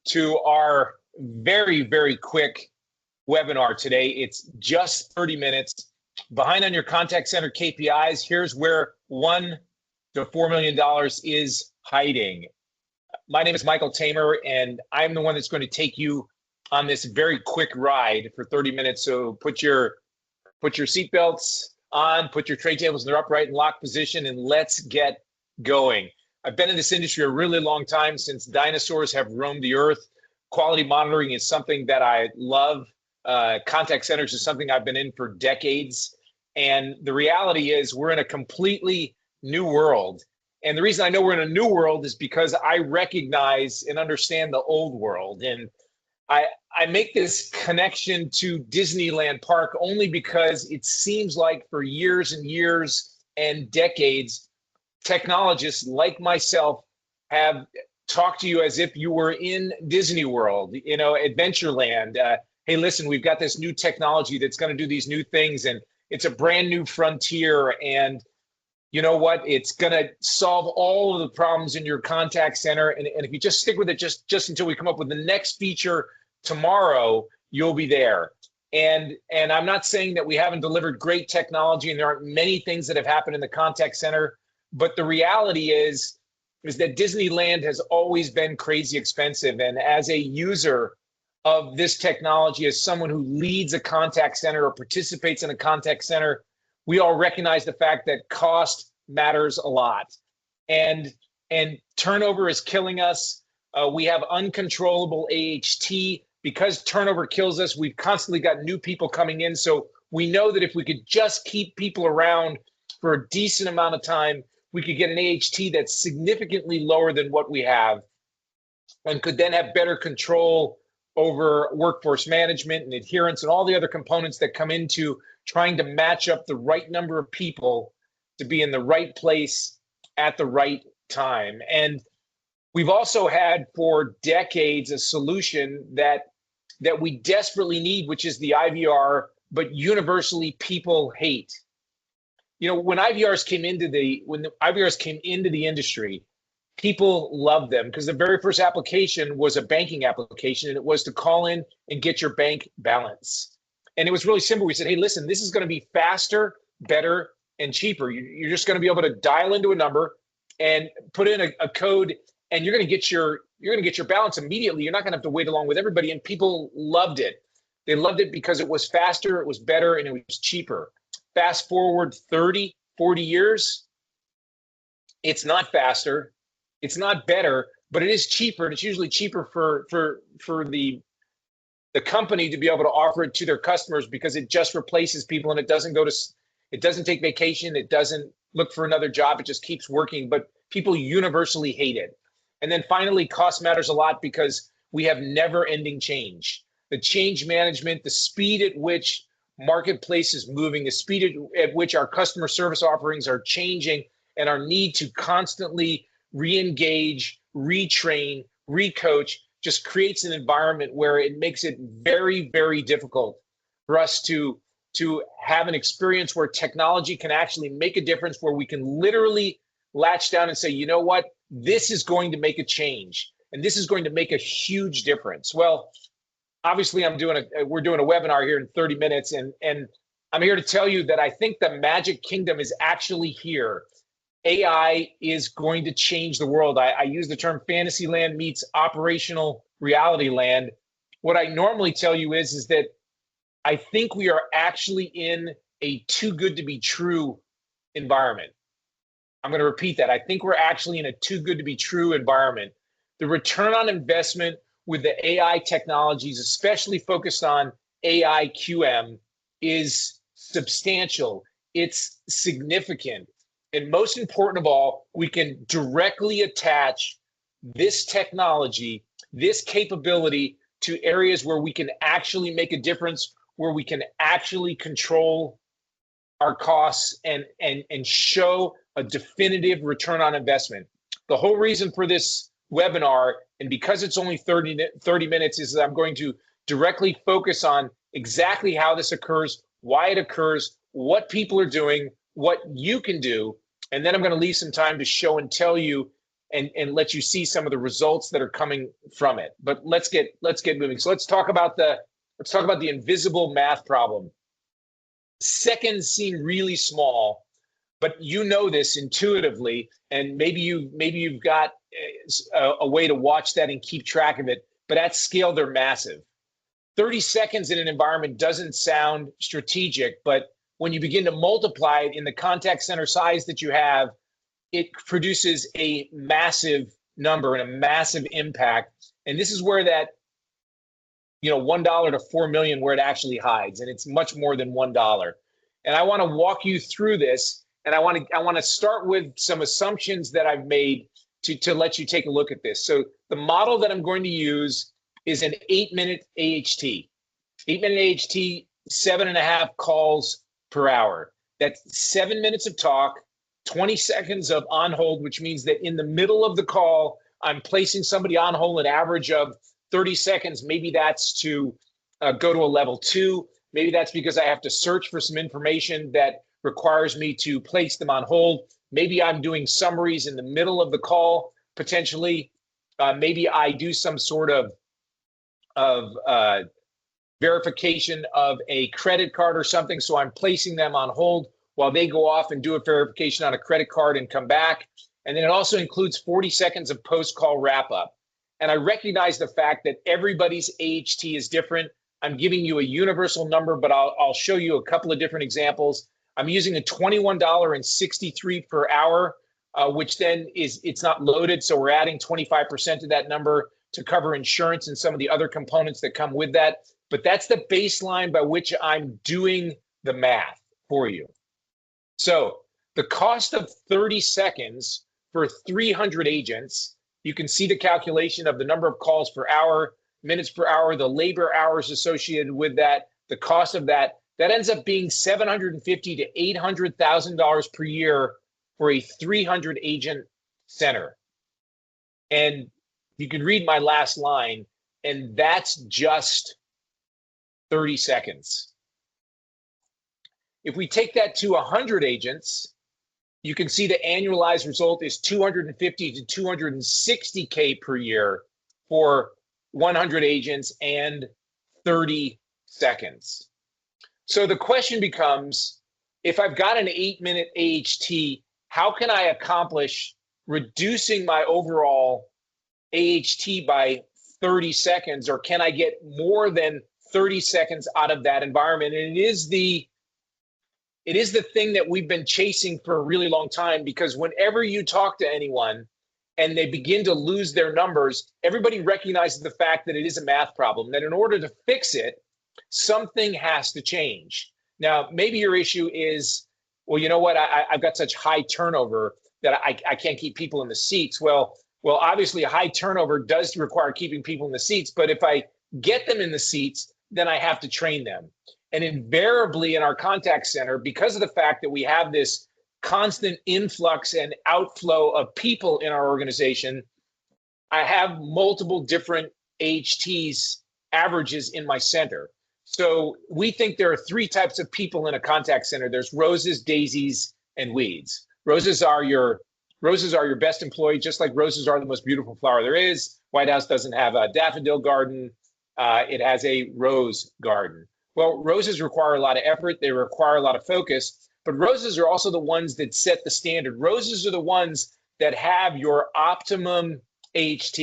to our very, very quick webinar today. It's just 30 minutes. Behind on your contact center KPIs, here's where $1 to $4 million is hiding. My name is Michael Tamer, and I'm the one that's going to take you on this very quick ride for 30 minutes. So put your seatbelts on, put your tray tables in their upright and locked position, and let's get going. I've been in this industry a really long time, since dinosaurs have roamed the earth. Quality monitoring is something that I love. Contact centers is something I've been in for decades. And the reality is we're in a completely new world. And the reason I know we're in a new world is because I recognize and understand the old world. And I make this connection to Disneyland Park only because it seems like for years and years and decades, technologists like myself have talked to you as if you were in Disney World, Adventureland. Hey, listen, we've got this new technology that's going to do these new things, and it's a brand new frontier. And you know what? It's going to solve all of the problems in your contact center. And if you just stick with it just until we come up with the next feature tomorrow, you'll be there. And I'm not saying that we haven't delivered great technology and there aren't many things that have happened in the contact center, but the reality is that Disneyland has always been crazy expensive. And as a user of this technology, as someone who leads a contact center or participates in a contact center, we all recognize the fact that cost matters a lot. And turnover is killing us. We have uncontrollable AHT. Because turnover kills us, we've constantly got new people coming in. So we know that if we could just keep people around for a decent amount of time, we could get an AHT that's significantly lower than what we have, and could then have better control over workforce management and adherence and all the other components that come into trying to match up the right number of people to be in the right place at the right time. And we've also had for decades a solution that we desperately need, which is the IVR, but universally people hate. When IVRs came into the industry, people loved them because the very first application was a banking application, and it was to call in and get your bank balance. And it was really simple. We said, hey, listen, this is going to be faster, better, and cheaper. You're just going to be able to dial into a number and put in a code, and you're going to get your balance immediately. You're not going to have to wait along with everybody. And people loved it. They loved it because it was faster, it was better, and it was cheaper. Fast forward 30, 40 years, it's not faster, it's not better, but it is cheaper. And it's usually cheaper for the company to be able to offer it to their customers, because it just replaces people, and it doesn't take vacation, it doesn't look for another job, it just keeps working. But people universally hate it. And then finally, cost matters a lot because we have never-ending change. The change management, the speed at which marketplace is moving, the speed at which our customer service offerings are changing, and our need to constantly re-engage, retrain, recoach just creates an environment where it makes it very, very difficult for us to have an experience where technology can actually make a difference, where we can literally latch down and say, you know what, this is going to make a change, and this is going to make a huge difference. Well, obviously we're doing a webinar here in 30 minutes, and I'm here to tell you that I think the magic kingdom is actually here. AI is going to change the world. I use the term fantasy land meets operational reality land. What I normally tell you is that I think we are actually in a too good to be true environment. I'm going to repeat that. I think we're actually in a too good to be true environment. The return on investment with the AI technologies, especially focused on AI QM, is substantial. It's significant. And most important of all, we can directly attach this technology, this capability, to areas where we can actually make a difference, where we can actually control our costs and show a definitive return on investment. The whole reason for this webinar, and because it's only 30 minutes, is that I'm going to directly focus on exactly how this occurs, why it occurs, what people are doing, what you can do, and then I'm going to leave some time to show and tell you and let you see some of the results that are coming from it. But let's get moving. So let's talk about the invisible math problem. Seconds seem really small, but you know this intuitively, and maybe you've got a way to watch that and keep track of it. But at scale, they're massive. 30 seconds in an environment doesn't sound strategic, but when you begin to multiply it in the contact center size that you have, it produces a massive number and a massive impact. And this is where that, $1 to 4 million, where it actually hides, and it's much more than $1. And I want to walk you through this, and I want to start with some assumptions that I've made to let you take a look at this. So the model that I'm going to use is an 8-minute AHT. 8-minute AHT, 7.5 calls per hour. That's 7 minutes of talk, 20 seconds of on hold, which means that in the middle of the call, I'm placing somebody on hold an average of 30 seconds. Maybe that's to go to a level 2. Maybe that's because I have to search for some information that requires me to place them on hold. Maybe I'm doing summaries in the middle of the call, potentially. Maybe I do some sort of verification of a credit card or something. So I'm placing them on hold while they go off and do a verification on a credit card and come back. And then it also includes 40 seconds of post-call wrap-up. And I recognize the fact that everybody's AHT is different. I'm giving you a universal number, but I'll show you a couple of different examples. I'm using a $21.63 per hour, which then it's not loaded. So we're adding 25% to that number to cover insurance and some of the other components that come with that. But that's the baseline by which I'm doing the math for you. So the cost of 30 seconds for 300 agents, you can see the calculation of the number of calls per hour, minutes per hour, the labor hours associated with that, the cost of that ends up being $750,000 to $800,000 per year for a 300 agent center. And you can read my last line, and that's just 30 seconds. If we take that to 100 agents, you can see the annualized result is $250,000 to $260,000 per year for 100 agents and 30 seconds. So the question becomes, if I've got an 8-minute AHT, how can I accomplish reducing my overall AHT by 30 seconds, or can I get more than 30 seconds out of that environment? And it is the thing that we've been chasing for a really long time, because whenever you talk to anyone and they begin to lose their numbers, everybody recognizes the fact that it is a math problem, that in order to fix it, something has to change. Now, maybe your issue is, well, you know what, I've got such high turnover that I can't keep people in the seats. Well, obviously a high turnover does require keeping people in the seats, but if I get them in the seats, then I have to train them. And invariably in our contact center, because of the fact that we have this constant influx and outflow of people in our organization, I have multiple different AHTs averages in my center. So we think there are 3 types of people in a contact center. There's roses, daisies, and weeds. Roses are your best employee, just like roses are the most beautiful flower there is. White House doesn't have a daffodil garden. It has a rose garden. Well, roses require a lot of effort. They require a lot of focus, but roses are also the ones that set the standard. Roses are the ones that have your optimum AHT.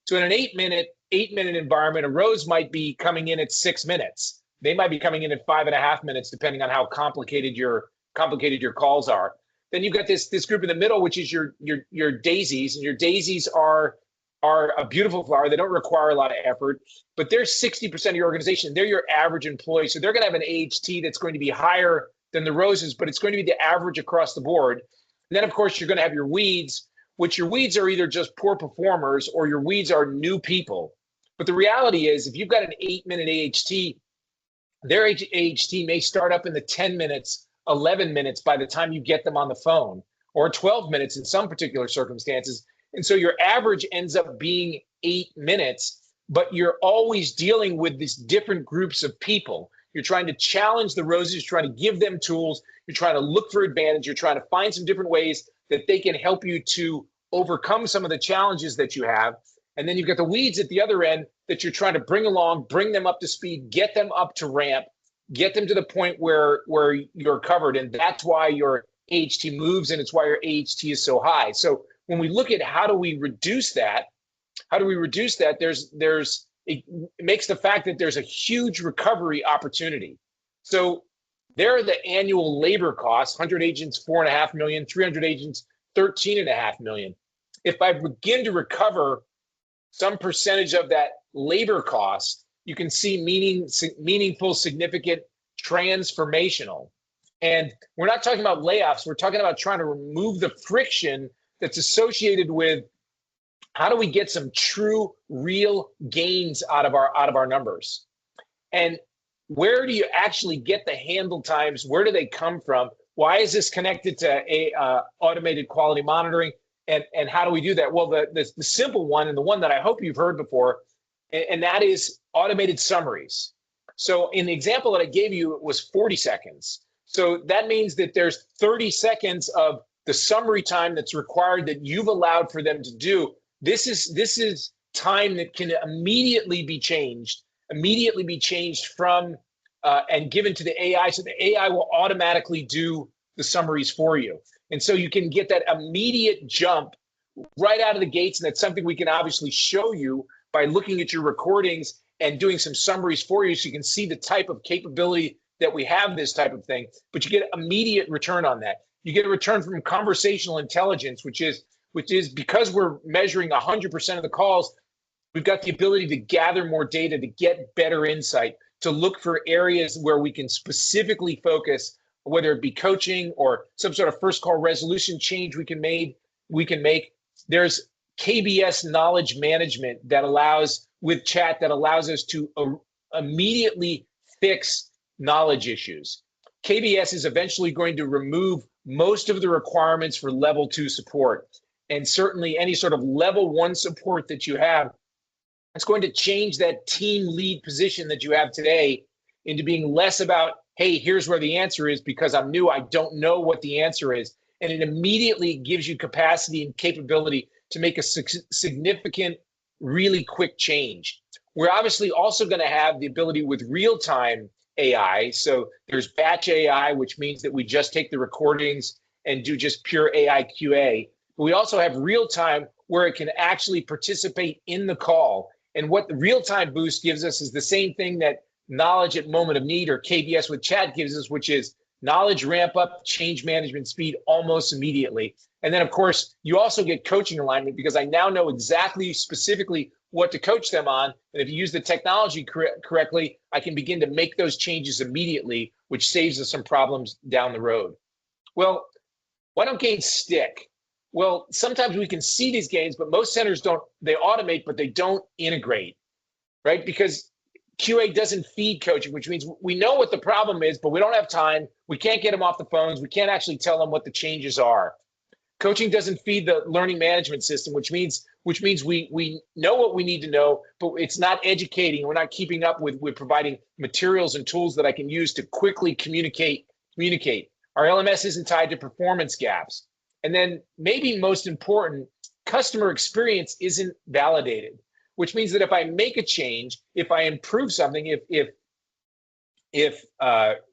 So in an 8-minute environment, a rose might be coming in at 6 minutes. They might be coming in at 5.5 minutes, depending on how complicated your calls are. Then you've got this group in the middle, which is your daisies, and your daisies are a beautiful flower. They don't require a lot of effort, but they're 60% of your organization. They're your average employee. So they're going to have an AHT that's going to be higher than the roses, but it's going to be the average across the board. And then, of course, you're going to have your weeds, which your weeds are either just poor performers or your weeds are new people. But the reality is, if you've got an 8-minute AHT, their AHT may start up in the 10 minutes, 11 minutes by the time you get them on the phone, or 12 minutes in some particular circumstances. And so your average ends up being 8 minutes, but you're always dealing with these different groups of people. You're trying to challenge the roses, you're trying to give them tools, you're trying to look for advantage, you're trying to find some different ways that they can help you to overcome some of the challenges that you have. And then you've got the weeds at the other end that you're trying to bring along, bring them up to speed, get them up to ramp, get them to the point where you're covered. And that's why your AHT moves, and it's why your AHT is so high. So when we look at how do we reduce that, it makes the fact that there's a huge recovery opportunity. So there are the annual labor costs: 100 agents, 4.5 million; 300 agents, 13.5 million. If I begin to recover some percentage of that labor cost, you can see meaningful, significant, transformational. And we're not talking about layoffs. We're talking about trying to remove the friction that's associated with how do we get some true, real gains out of our numbers. And where do you actually get the handle times? Where do they come from? Why is this connected to automated quality monitoring? And how do we do that? Well, the simple one, and the one that I hope you've heard before, and that is automated summaries. So in the example that I gave you, it was 40 seconds. So that means that there's 30 seconds of the summary time that's required that you've allowed for them to do. This is time that can immediately be changed from and given to the AI. So the AI will automatically do the summaries for you. And so you can get that immediate jump right out of the gates. And that's something we can obviously show you by looking at your recordings and doing some summaries for you, so you can see the type of capability that we have, this type of thing. But you get immediate return on that. You get a return from conversational intelligence, which is because we're measuring 100% of the calls, we've got the ability to gather more data, to get better insight, to look for areas where we can specifically focus, whether it be coaching or some sort of first call resolution change we can make. There's KBS knowledge management that allows us to immediately fix knowledge issues. KBS is eventually going to remove most of the requirements for level 2 support. And certainly any sort of level 1 support that you have, it's going to change that team lead position that you have today into being less about, hey, here's where the answer is because I'm new, I don't know what the answer is. And it immediately gives you capacity and capability to make a significant, really quick change. We're obviously also going to have the ability with real-time AI. So there's batch AI, which means that we just take the recordings and do just pure AI QA. But we also have real-time where it can actually participate in the call. And what the real-time boost gives us is the same thing that knowledge at moment of need, or KBS with chat, gives us, which is knowledge ramp up, change management speed almost immediately. And then, of course, you also get coaching alignment because I now know exactly, specifically what to coach them on. And if you use the technology correctly, I can begin to make those changes immediately, which saves us some problems down the road. Well, why don't gains stick? Well, sometimes we can see these gains, but most centers don't. They automate, but they don't integrate, right? Because QA doesn't feed coaching, which means we know what the problem is, but we don't have time. We can't get them off the phones. We can't actually tell them what the changes are. Coaching doesn't feed the learning management system, which means we know what we need to know, but it's not educating. We're not keeping up with providing materials and tools that I can use to quickly communicate. Our LMS isn't tied to performance gaps. And then maybe most important, customer experience isn't validated, which means that if I make a change, if I improve something, if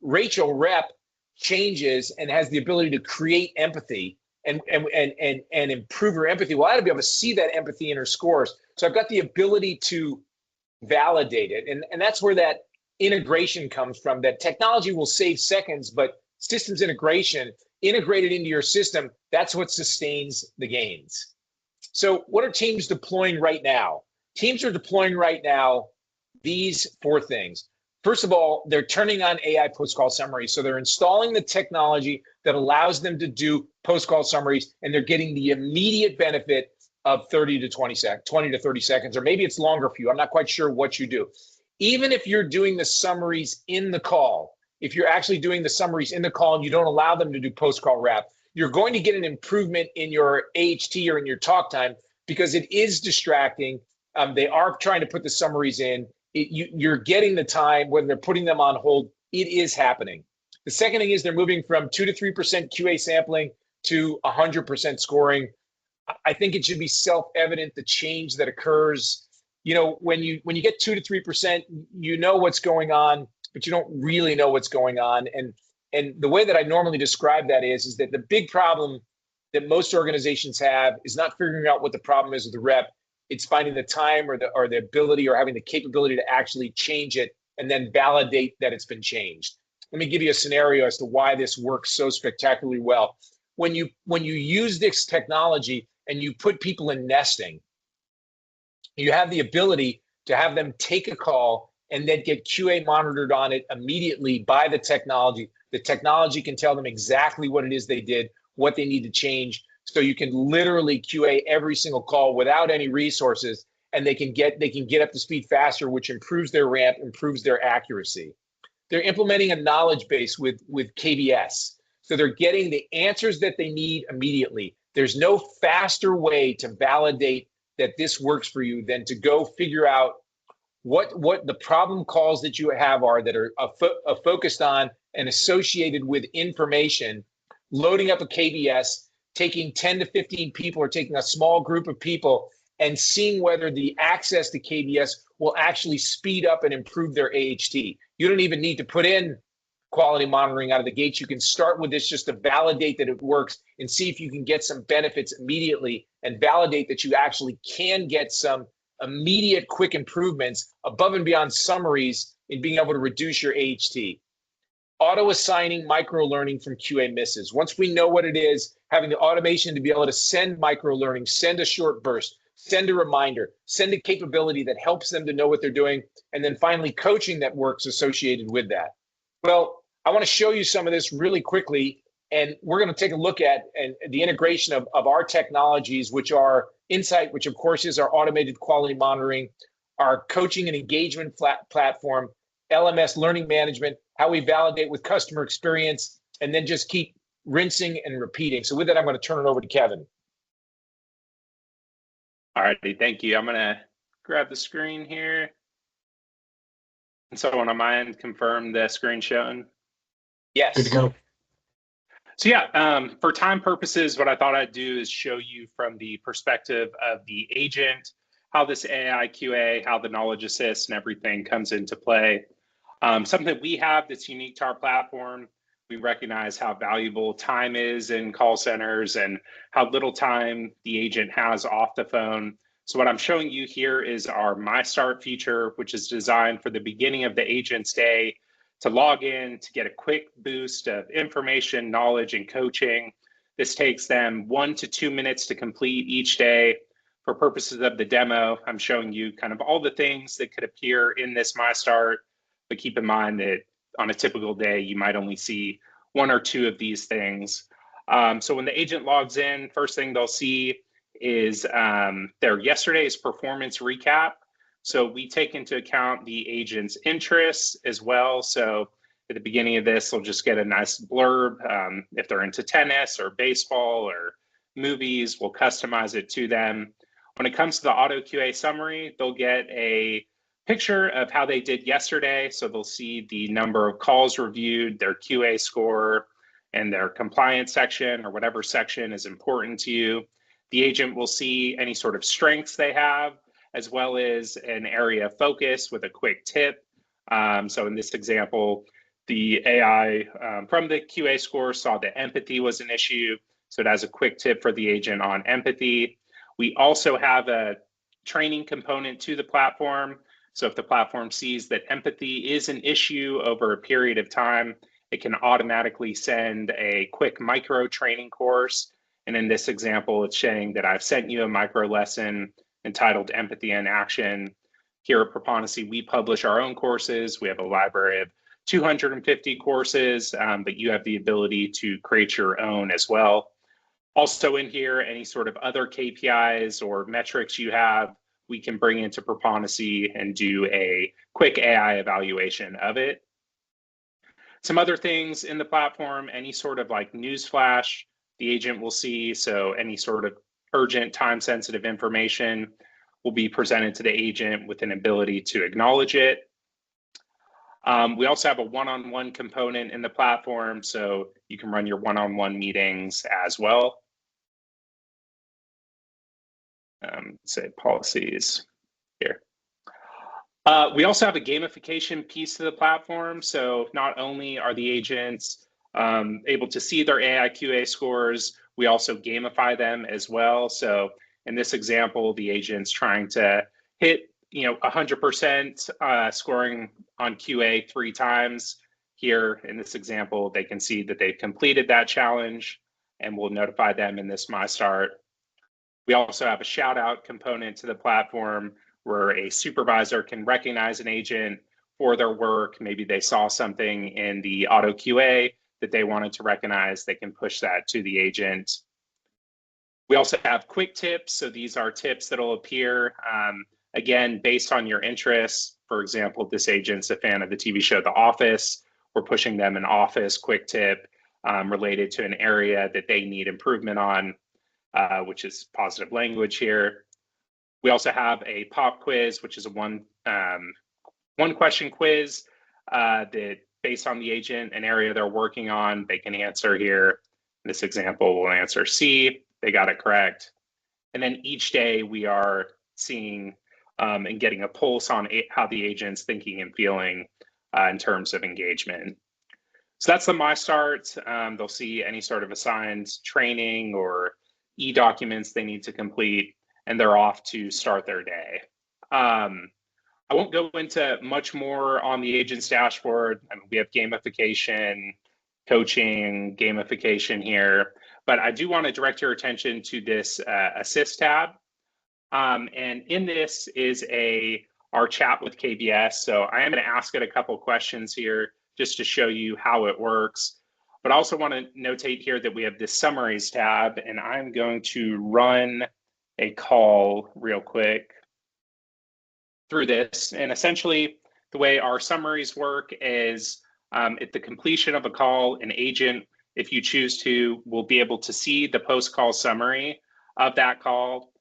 Rachel Rep changes and has the ability to create empathy and improve her empathy, well, I ought to be able to see that empathy in her scores. So I've got the ability to validate it. And that's where that integration comes from. That technology will save seconds, but systems integration, integrated into your system, that's what sustains the gains. So what are teams deploying right now? Teams are deploying right now these 4 things. First of all, they're turning on AI post-call summaries. So they're installing the technology that allows them to do post-call summaries, and they're getting the immediate benefit of 20 to 30 seconds, or maybe it's longer for you. I'm not quite sure what you do. Even if you're doing the summaries in the call, if you're actually doing the summaries in the call and you don't allow them to do post-call wrap, you're going to get an improvement in your AHT or in your talk time because it is distracting. They are trying to put the summaries in. You're getting the time, whether they're putting them on hold, it is happening. The second thing is they're moving from 2 to 3% QA sampling to 100% scoring. I think it should be self-evident the change that occurs. When you get 2 to 3%, you know what's going on, but you don't really know what's going on. And the way that I normally describe that is that the big problem that most organizations have is not figuring out what the problem is with the rep. It's finding the time or the ability or having the capability to actually change it and then validate that it's been changed. Let me give you a scenario as to why this works so spectacularly well. When you use this technology and you put people in nesting, you have the ability to have them take a call and then get QA monitored on it immediately by the technology. The technology can tell them exactly what it is they did, what they need to change. So you can literally QA every single call without any resources, and they can get up to speed faster, which improves their ramp, improves their accuracy. They're implementing a knowledge base with KBS. So they're getting the answers that they need immediately. There's no faster way to validate that this works for you than to go figure out what the problem calls that you have are that are focused on and associated with information, loading up a KBS, taking 10 to 15 people or taking a small group of people and seeing whether the access to KBS will actually speed up and improve their AHT. You don't even need to put in quality monitoring out of the gates. You can start with this just to validate that it works and see if you can get some benefits immediately and validate that you actually can get some immediate quick improvements above and beyond summaries in being able to reduce your AHT. Auto assigning micro learning from QA misses. Once we know what it is, having the automation to be able to send micro learning, send a short burst, send a reminder, send a capability that helps them to know what they're doing, and then finally coaching that works associated with that. Well, I want to show you some of this really quickly, and we're going to take a look at the integration of our technologies, which are Insight, which of course is our automated quality monitoring, our coaching and engagement platform, LMS learning management, how we validate with customer experience, and then just keep rinsing and repeating. So with that, I'm going to turn it over to Kevin. All righty, thank you. I'm going to grab the screen here. And someone on my end confirm the screen shown? Yes. Good to go. So yeah, for time purposes, what I thought I'd do is show you from the perspective of the agent, how this AI QA, how the knowledge assist and everything comes into play. Something that we have that's unique to our platform, we recognize how valuable time is in call centers and how little time the agent has off the phone. So what I'm showing you here is our My Start feature, which is designed for the beginning of the agent's day to log in, to get a quick boost of information, knowledge, and coaching. This takes them 1 to 2 minutes to complete each day. For purposes of the demo, I'm showing you kind of all the things that could appear in this My Start, but keep in mind that on a typical day, you might only see 1 or 2 of these things. So when the agent logs in, first thing they'll see is their yesterday's performance recap. So we take into account the agent's interests as well. So at the beginning of this, they'll just get a nice blurb. If they're into tennis or baseball or movies, we'll customize it to them. When it comes to the auto QA summary, they'll get a picture of how they did yesterday. So they'll see the number of calls reviewed, their QA score, and their compliance section or whatever section is important to you. The agent will see any sort of strengths they have, as well as an area of focus with a quick tip. So in this example, the AI from the QA score saw that empathy was an issue. So it has a quick tip for the agent on empathy. We also have a training component to the platform. So if the platform sees that empathy is an issue over a period of time, it can automatically send a quick micro training course. And in this example, it's saying that I've sent you a micro lesson entitled Empathy in Action. Here at Proponency, we publish our own courses. We have a library of 250 courses, but you have the ability to create your own as well. Also in here, any sort of other KPIs or metrics you have, we can bring into Proponency and do a quick AI evaluation of it. Some other things in the platform, any sort of like news flash, the agent will see. So any sort of urgent time-sensitive information will be presented to the agent with an ability to acknowledge it. We also have a one-on-one component in the platform, so you can run your one-on-one meetings as well. say policies here. We also have a gamification piece to the platform. So not only are the agents able to see their AI QA scores, we also gamify them as well. So in this example, the agent's trying to hit 100% scoring on QA 3 times. Here in this example, they can see that they've completed that challenge, and we'll notify them in this My Start. We also have a shout out component to the platform where a supervisor can recognize an agent for their work. Maybe they saw something in the auto QA that they wanted to recognize. They can push that to the agent. We also have quick tips. So these are tips that'll appear, again, based on your interests. For example, this agent's a fan of the TV show The Office. We're pushing them an Office quick tip related to an area that they need improvement on, which is positive language here. We also have a pop quiz, which is a one question quiz that based on the agent and area they're working on, they can answer here. In this example, we'll answer C. They got it correct. And then each day we are seeing and getting a pulse on how the agent's thinking and feeling in terms of engagement. So that's the My Start. They'll see any sort of assigned training or e-documents they need to complete, and they're off to start their day. I won't go into much more on the agent's dashboard. I mean, we have gamification, coaching, gamification here, but I do want to direct your attention to this Assist tab. And in this is our chat with KBS. So I am going to ask it a couple questions here just to show you how it works. But I also want to notate here that we have this Summaries tab, and I'm going to run a call real quick through this. And essentially, the way our summaries work is at the completion of a call, an agent, if you choose to, will be able to see the post-call summary of that call.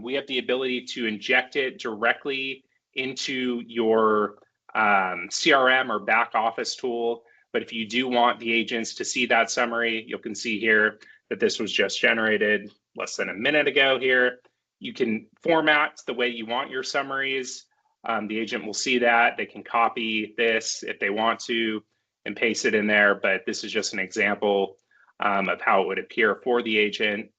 We have the ability to inject it directly into your CRM or back office tool. But if you do want the agents to see that summary, you can see here that this was just generated less than a minute ago here. You can format the way you want your summaries. The agent will see that. They can copy this if they want to and paste it in there. But this is just an example of how it would appear for the agent.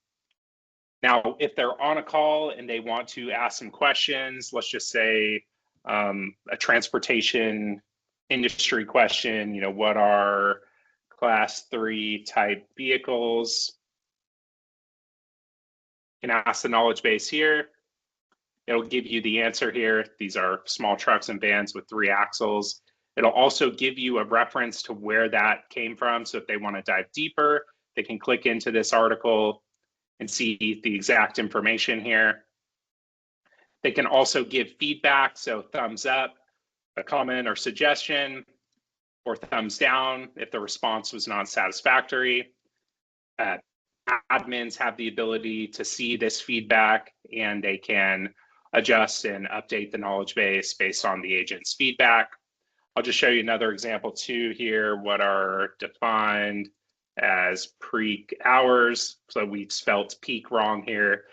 Now, if they're on a call and they want to ask some questions, let's just say a transportation industry question, what are class 3 type vehicles? You can ask the knowledge base here. It'll give you the answer here. These are small trucks and vans with 3 axles. It'll also give you a reference to where that came from. So if they want to dive deeper, they can click into this article and see the exact information here. They can also give feedback, so thumbs up, a comment or suggestion, or thumbs down if the response was not satisfactory. Admins have the ability to see this feedback, and they can adjust and update the knowledge base based on the agent's feedback. I'll just show you another example too here, what are defined as peak hours. So we spelled peak wrong here.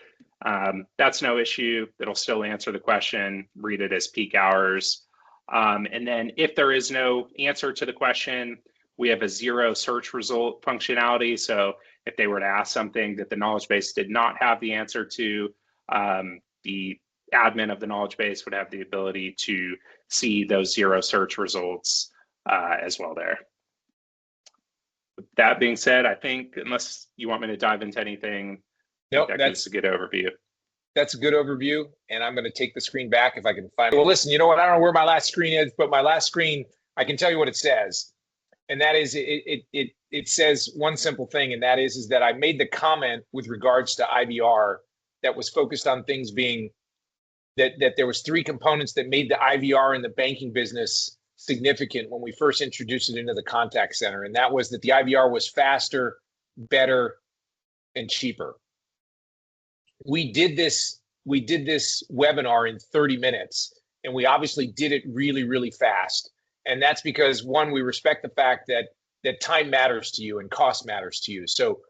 That's no issue. It'll still answer the question, read it as peak hours. And then if there is no answer to the question, we have a 0 search result functionality. So if they were to ask something that the knowledge base did not have the answer to, the admin of the knowledge base would have the ability to see those 0 search results as well there. With that being said, I think unless you want me to dive into anything, nope, that's a good overview. That's a good overview, and I'm going to take the screen back if I can find it. Well, listen, you know what? I don't know where my last screen is, but my last screen, I can tell you what it says, and that is it says one simple thing, and that is that I made the comment with regards to IVR that was focused on things being that there was 3 components that made the IVR in the banking business significant when we first introduced it into the contact center, and that was that the IVR was faster, better, and cheaper. We did this webinar in 30 minutes, and we obviously did it really, really fast. And that's because, one, we respect the fact that time matters to you and cost matters to you. So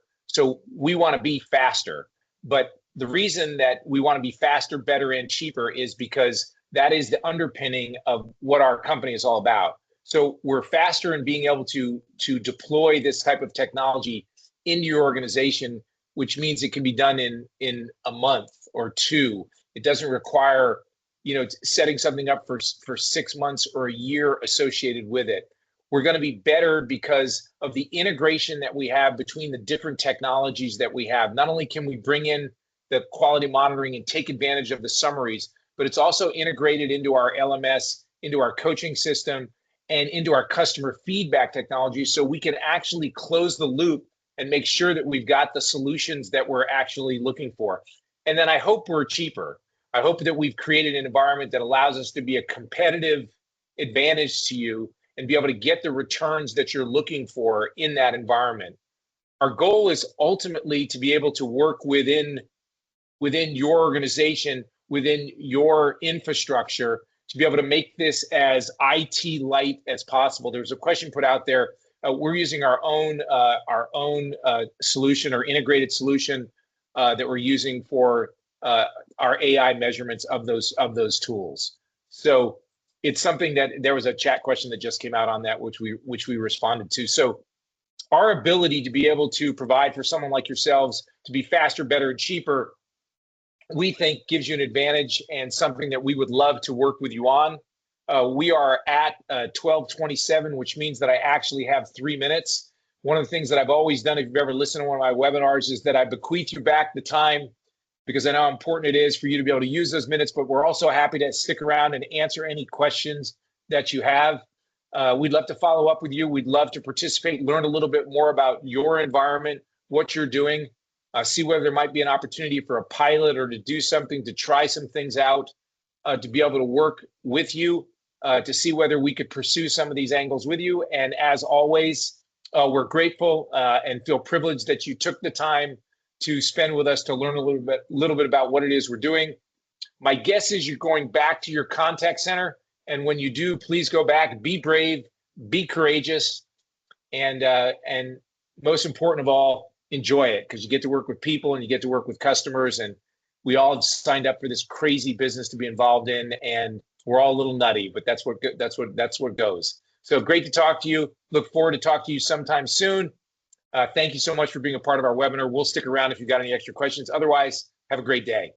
we want to be faster. But the reason that we want to be faster, better, and cheaper is because that is the underpinning of what our company is all about. So we're faster in being able to deploy this type of technology into your organization, which means it can be done in a month or two. It doesn't require, setting something up for 6 months or a year associated with it. We're going to be better because of the integration that we have between the different technologies that we have. Not only can we bring in the quality monitoring and take advantage of the summaries, but it's also integrated into our LMS, into our coaching system, and into our customer feedback technology, so we can actually close the loop and make sure that we've got the solutions that we're actually looking for. And then I hope we're cheaper. I hope that we've created an environment that allows us to be a competitive advantage to you and be able to get the returns that you're looking for in that environment. Our goal is ultimately to be able to work within your organization, within your infrastructure, to be able to make this as IT light as possible. There was a question put out there. We're using our own solution or integrated solution that we're using for our AI measurements of those tools. So it's something that there was a chat question that just came out on that, which we responded to. So our ability to be able to provide for someone like yourselves to be faster, better, and cheaper, we think gives you an advantage and something that we would love to work with you on. We are at 12:27, which means that I actually have 3 minutes. One of the things that I've always done, if you've ever listened to one of my webinars, is that I bequeath you back the time, because I know how important it is for you to be able to use those minutes, but we're also happy to stick around and answer any questions that you have. We'd love to follow up with you. We'd love to participate, learn a little bit more about your environment, what you're doing, see whether there might be an opportunity for a pilot or to do something, to try some things out, to be able to work with you, to see whether we could pursue some of these angles with you. And as always, we're grateful and feel privileged that you took the time to spend with us to learn a little bit about what it is we're doing. My guess is you're going back to your contact center. And when you do, please go back, be brave, be courageous, and most important of all, enjoy it, because you get to work with people and you get to work with customers, and we all signed up for this crazy business to be involved in, and we're all a little nutty, but that's what goes. So great to talk to you. Look forward to talking to you sometime soon. Thank you so much for being a part of our webinar. We'll stick around if you've got any extra questions. Otherwise, have a great day.